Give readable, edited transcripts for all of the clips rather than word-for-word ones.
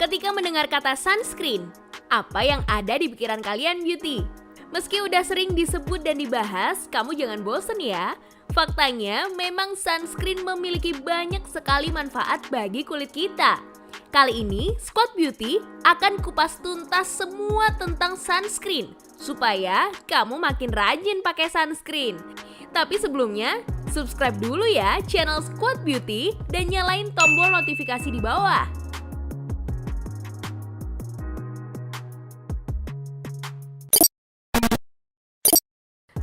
Ketika mendengar kata sunscreen, apa yang ada di pikiran kalian, Beauty? Meski udah sering disebut dan dibahas, kamu jangan bosen ya. Faktanya, memang sunscreen memiliki banyak sekali manfaat bagi kulit kita. Kali ini, Squad Beauty akan kupas tuntas semua tentang sunscreen, supaya kamu makin rajin pakai sunscreen. Tapi sebelumnya, subscribe dulu ya channel Squad Beauty dan nyalain tombol notifikasi di bawah.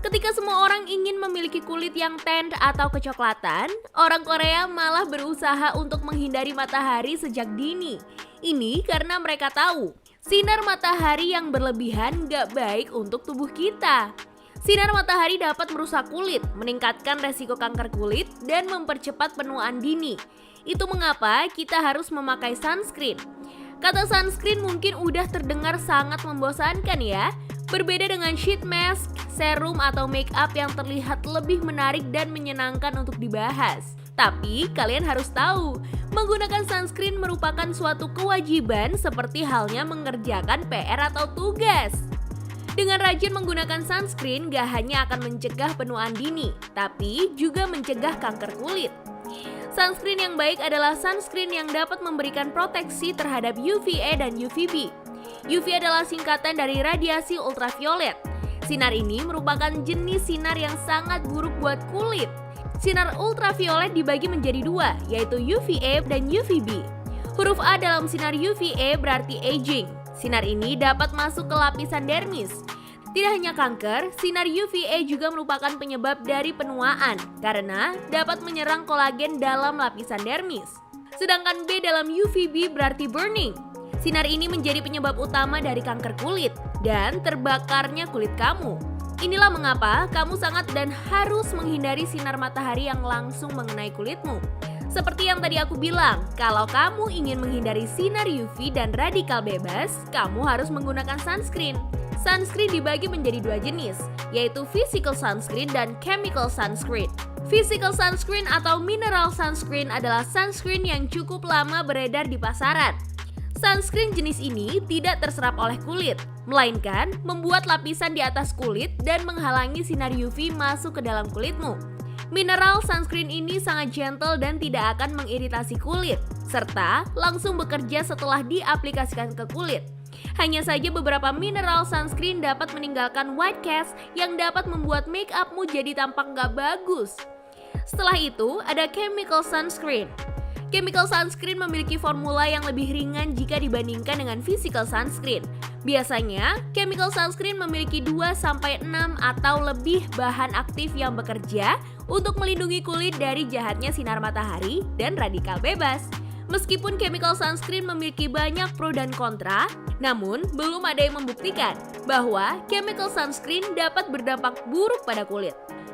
Ketika semua orang ingin memiliki kulit yang tan atau kecoklatan, orang Korea malah berusaha untuk menghindari matahari sejak dini. Ini karena mereka tahu, sinar matahari yang berlebihan gak baik untuk tubuh kita. Sinar matahari dapat merusak kulit, meningkatkan resiko kanker kulit, dan mempercepat penuaan dini. Itu mengapa kita harus memakai sunscreen. Kata sunscreen mungkin udah terdengar sangat membosankan ya. Berbeda dengan sheet mask, serum atau make up yang terlihat lebih menarik dan menyenangkan untuk dibahas. Tapi kalian harus tahu, menggunakan sunscreen merupakan suatu kewajiban seperti halnya mengerjakan PR atau tugas. Dengan rajin menggunakan sunscreen gak hanya akan mencegah penuaan dini, tapi juga mencegah kanker kulit. Sunscreen yang baik adalah sunscreen yang dapat memberikan proteksi terhadap UVA dan UVB. UV adalah singkatan dari radiasi ultraviolet. Sinar ini merupakan jenis sinar yang sangat buruk buat kulit. Sinar ultraviolet dibagi menjadi dua, yaitu UVA dan UVB. Huruf A dalam sinar UVA berarti aging. Sinar ini dapat masuk ke lapisan dermis. Tidak hanya kanker, sinar UVA juga merupakan penyebab dari penuaan karena dapat menyerang kolagen dalam lapisan dermis. Sedangkan B dalam UVB berarti burning. Sinar ini menjadi penyebab utama dari kanker kulit dan terbakarnya kulit kamu. Inilah mengapa kamu sangat dan harus menghindari sinar matahari yang langsung mengenai kulitmu. Seperti yang tadi aku bilang, kalau kamu ingin menghindari sinar UV dan radikal bebas, kamu harus menggunakan sunscreen. Sunscreen dibagi menjadi dua jenis, yaitu physical sunscreen dan chemical sunscreen. Physical sunscreen atau mineral sunscreen adalah sunscreen yang cukup lama beredar di pasaran. Sunscreen jenis ini tidak terserap oleh kulit, melainkan membuat lapisan di atas kulit dan menghalangi sinar UV masuk ke dalam kulitmu. Mineral sunscreen ini sangat gentle dan tidak akan mengiritasi kulit, serta langsung bekerja setelah diaplikasikan ke kulit. Hanya saja beberapa mineral sunscreen dapat meninggalkan white cast yang dapat membuat make upmu jadi tampak gak bagus. Setelah itu, ada chemical sunscreen. Chemical sunscreen memiliki formula yang lebih ringan jika dibandingkan dengan physical sunscreen. Biasanya, chemical sunscreen memiliki 2-6 atau lebih bahan aktif yang bekerja untuk melindungi kulit dari jahatnya sinar matahari dan radikal bebas. Meskipun chemical sunscreen memiliki banyak pro dan kontra, namun belum ada yang membuktikan bahwa chemical sunscreen dapat berdampak buruk pada kulit.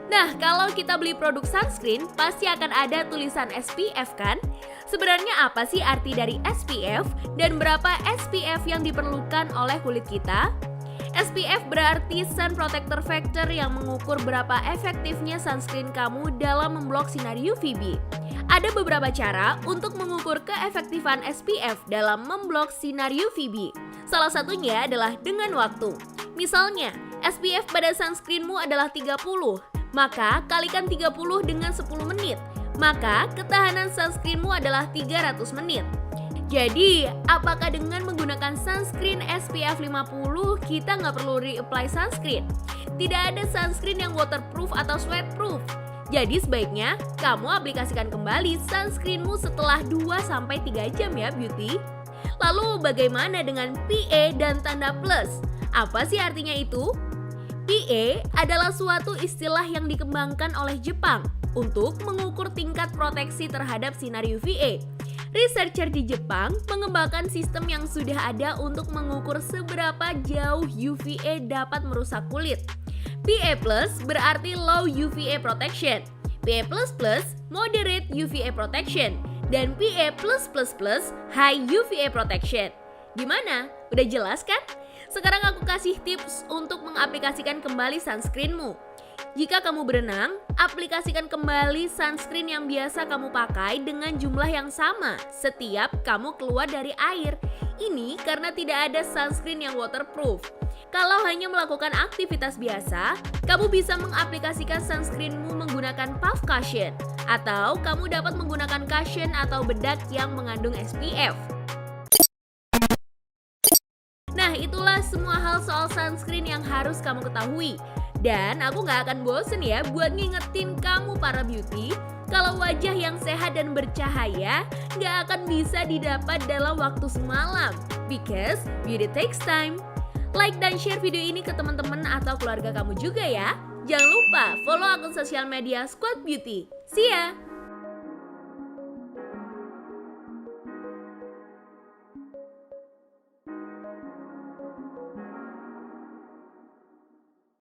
Nah, kalau kita beli produk sunscreen, pasti akan ada tulisan SPF kan? Sebenarnya apa sih arti dari SPF dan berapa SPF yang diperlukan oleh kulit kita? SPF berarti Sun Protector Factor yang mengukur berapa efektifnya sunscreen kamu dalam memblok sinar UVB. Ada beberapa cara untuk mengukur keefektifan SPF dalam memblok sinar UVB. Salah satunya adalah dengan waktu. Misalnya, SPF pada sunscreenmu adalah 30. Maka kalikan 30 dengan 10 menit, maka ketahanan sunscreenmu adalah 300 menit. Jadi, apakah dengan menggunakan sunscreen SPF 50 kita nggak perlu reapply sunscreen? Tidak ada sunscreen yang waterproof atau sweatproof. Jadi sebaiknya kamu aplikasikan kembali sunscreenmu setelah 2-3 jam ya Beauty. Lalu bagaimana dengan PA dan tanda plus? Apa sih artinya itu? PA adalah suatu istilah yang dikembangkan oleh Jepang untuk mengukur tingkat proteksi terhadap sinar UVA. Researcher di Jepang mengembangkan sistem yang sudah ada untuk mengukur seberapa jauh UVA dapat merusak kulit. PA+ berarti low UVA protection, PA++ moderate UVA protection, dan PA+++ high UVA protection. Gimana? Udah jelas kan? Sekarang aku kasih tips untuk mengaplikasikan kembali sunscreenmu. Jika kamu berenang, aplikasikan kembali sunscreen yang biasa kamu pakai dengan jumlah yang sama setiap kamu keluar dari air. Ini karena tidak ada sunscreen yang waterproof. Kalau hanya melakukan aktivitas biasa, kamu bisa mengaplikasikan sunscreenmu menggunakan puff cushion, atau kamu dapat menggunakan cushion atau bedak yang mengandung SPF. Nah, itulah semua hal soal sunscreen yang harus kamu ketahui. Dan aku gak akan bosen ya buat ngingetin kamu para beauty, kalau wajah yang sehat dan bercahaya gak akan bisa didapat dalam waktu semalam. Because beauty takes time. Like dan share video ini ke teman-teman atau keluarga kamu juga ya. Jangan lupa follow akun sosial media Squad Beauty. See ya!